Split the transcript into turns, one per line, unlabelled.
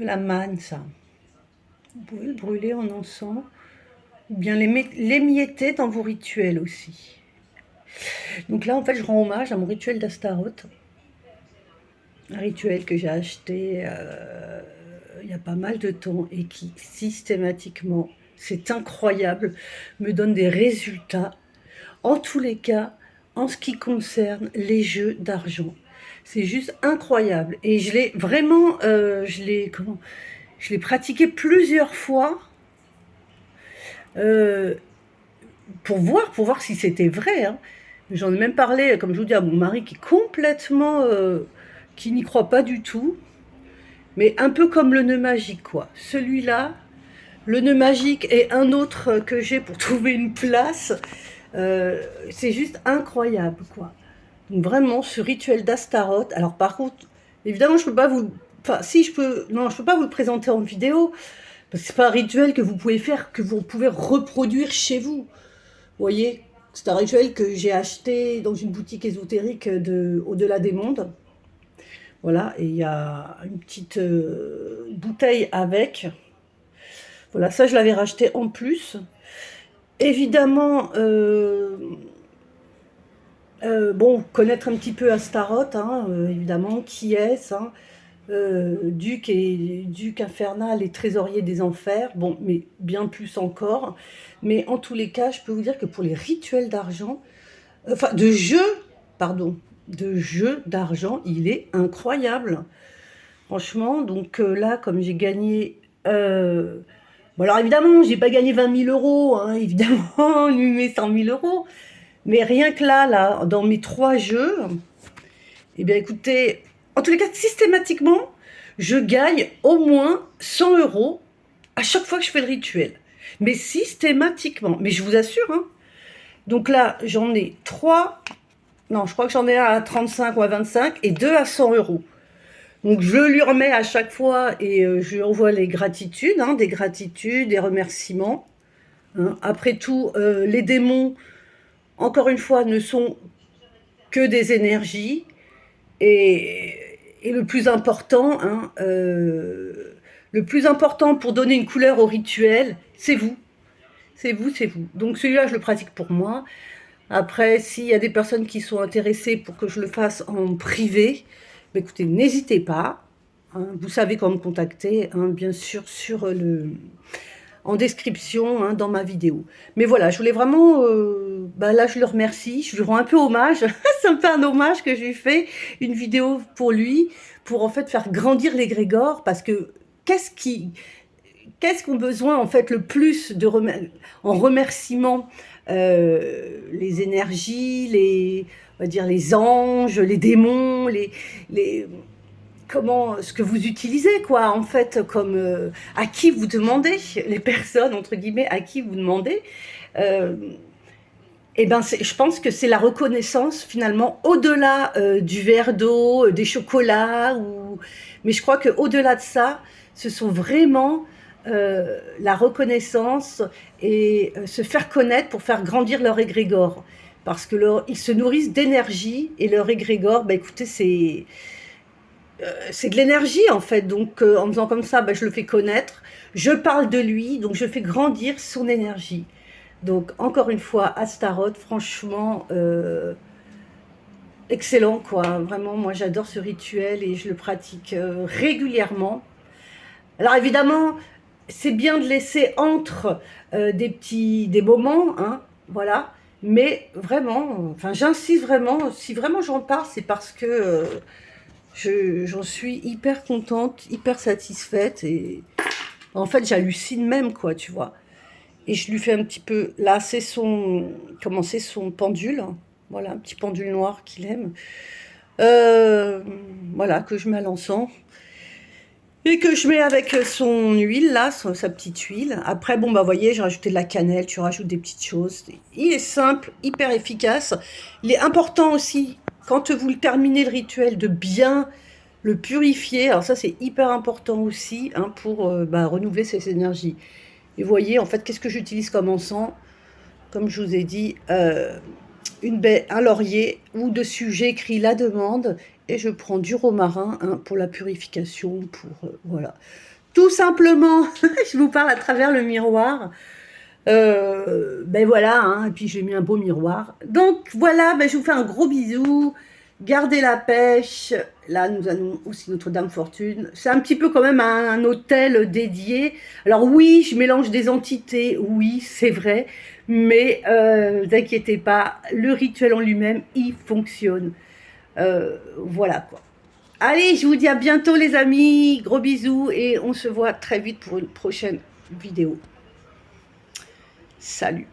de la manne, ça. Vous pouvez le brûler en encens, ou bien l'émietter dans vos rituels aussi. Donc là, en fait, je rends hommage à mon rituel d'Astaroth, un rituel que j'ai acheté il y a pas mal de temps et qui systématiquement, c'est incroyable, me donne des résultats. En tous les cas, en ce qui concerne les jeux d'argent, c'est juste incroyable. Et je l'ai vraiment, je l'ai pratiqué plusieurs fois euh, pour voir si c'était vrai. Hein. J'en ai même parlé, comme je vous dis, à mon mari qui est complètement, qui n'y croit pas du tout. Mais un peu comme le nœud magique, quoi. Celui-là, le nœud magique et un autre que j'ai pour trouver une place, c'est juste incroyable, quoi. Donc vraiment, ce rituel d'Astaroth. Alors par contre, évidemment, je peux pas vous, enfin, si je peux, non, je peux pas vous le présenter en vidéo, parce que c'est pas un rituel que vous pouvez faire, que vous pouvez reproduire chez vous. Vous voyez, c'est un rituel que j'ai acheté dans une boutique ésotérique de Au-delà des mondes. Voilà, et il y a une petite bouteille avec. Voilà, ça je l'avais racheté en plus. Évidemment, bon, connaître un petit peu Astaroth, hein, évidemment, qui est-ce, hein, duc infernal et trésorier des enfers, bon, mais bien plus encore. Mais en tous les cas, je peux vous dire que pour les rituels d'argent, enfin de jeu, pardon, de jeu d'argent, il est incroyable. Franchement, donc là, comme j'ai gagné... bon alors évidemment, j'ai pas gagné 20 000 euros, hein, évidemment, ni mes 100 000 euros. Mais rien que là, dans mes 3 jeux, eh bien écoutez, en tous les cas, systématiquement, je gagne au moins 100 euros à chaque fois que je fais le rituel. Mais systématiquement. Mais je vous assure, hein. Donc là, j'en ai 3. Non, je crois que j'en ai un à 35 ou à 25 et 2 à 100 euros. Donc je lui remets à chaque fois et je lui envoie les gratitudes, hein, des gratitudes, des remerciements. Hein. Après tout, les démons, encore une fois, ne sont que des énergies. Et, et le plus important, hein, le plus important pour donner une couleur au rituel, c'est vous. C'est vous, c'est vous. Donc celui-là, je le pratique pour moi. Après, s'il y a des personnes qui sont intéressées pour que je le fasse en privé, bah, écoutez, n'hésitez pas. Hein, vous savez comment me contacter, hein, bien sûr, en description, hein, dans ma vidéo. Mais voilà, je voulais vraiment... bah là, je le remercie. Je lui rends un peu hommage. C'est un peu un hommage que je lui fais. Une vidéo pour lui, pour en fait faire grandir l'égrégore. Parce que qu'est-ce qu'ont besoin en fait le plus en remerciement les énergies, on va dire les anges, les démons, les comment ce que vous utilisez quoi en fait comme à qui vous demandez, les personnes entre guillemets à qui vous demandez. Euh, et ben je pense que c'est la reconnaissance finalement au-delà du verre d'eau, des chocolats mais je crois que au-delà de ça, ce sont vraiment la reconnaissance et se faire connaître pour faire grandir leur égrégore. Parce que ils se nourrissent d'énergie et leur égrégore, bah écoutez, c'est de l'énergie en fait. Donc en faisant comme ça, bah, je le fais connaître, je parle de lui, donc je fais grandir son énergie. Donc encore une fois, Astaroth, franchement, excellent quoi. Vraiment, moi j'adore ce rituel et je le pratique régulièrement. Alors évidemment, c'est bien de laisser entre des moments, hein, voilà. Mais vraiment, enfin, j'insiste vraiment. Si vraiment j'en parle, c'est parce que j'en suis hyper contente, hyper satisfaite et en fait, j'hallucine même, quoi, tu vois. Et je lui fais un petit peu. Là, c'est son pendule, hein. Voilà, un petit pendule noir qu'il aime. Euh, voilà, que je mets à l'encens. Et que je mets avec son huile, là, sa petite huile. Après, bon, bah, vous voyez, j'ai rajouté de la cannelle, tu rajoutes des petites choses. Il est simple, hyper efficace. Il est important aussi, quand vous terminez le rituel, de bien le purifier. Alors ça, c'est hyper important aussi, hein, pour bah, renouveler ses énergies. Et vous voyez, en fait, qu'est-ce que j'utilise comme encens? Comme je vous ai dit, un laurier ou dessus j'écris la demande et je prends du romarin pour la purification, voilà. Tout simplement, je vous parle à travers le miroir. Ben voilà, et puis j'ai mis un beau miroir. Donc voilà, je vous fais un gros bisou. Gardez la pêche. Là, nous avons aussi Notre-Dame Fortune. C'est un petit peu quand même un hôtel dédié. Alors oui, je mélange des entités, oui, c'est vrai. Mais ne vous inquiétez pas, le rituel en lui-même, il fonctionne. Voilà quoi. Allez, je vous dis à bientôt les amis. Gros bisous et on se voit très vite pour une prochaine vidéo. Salut.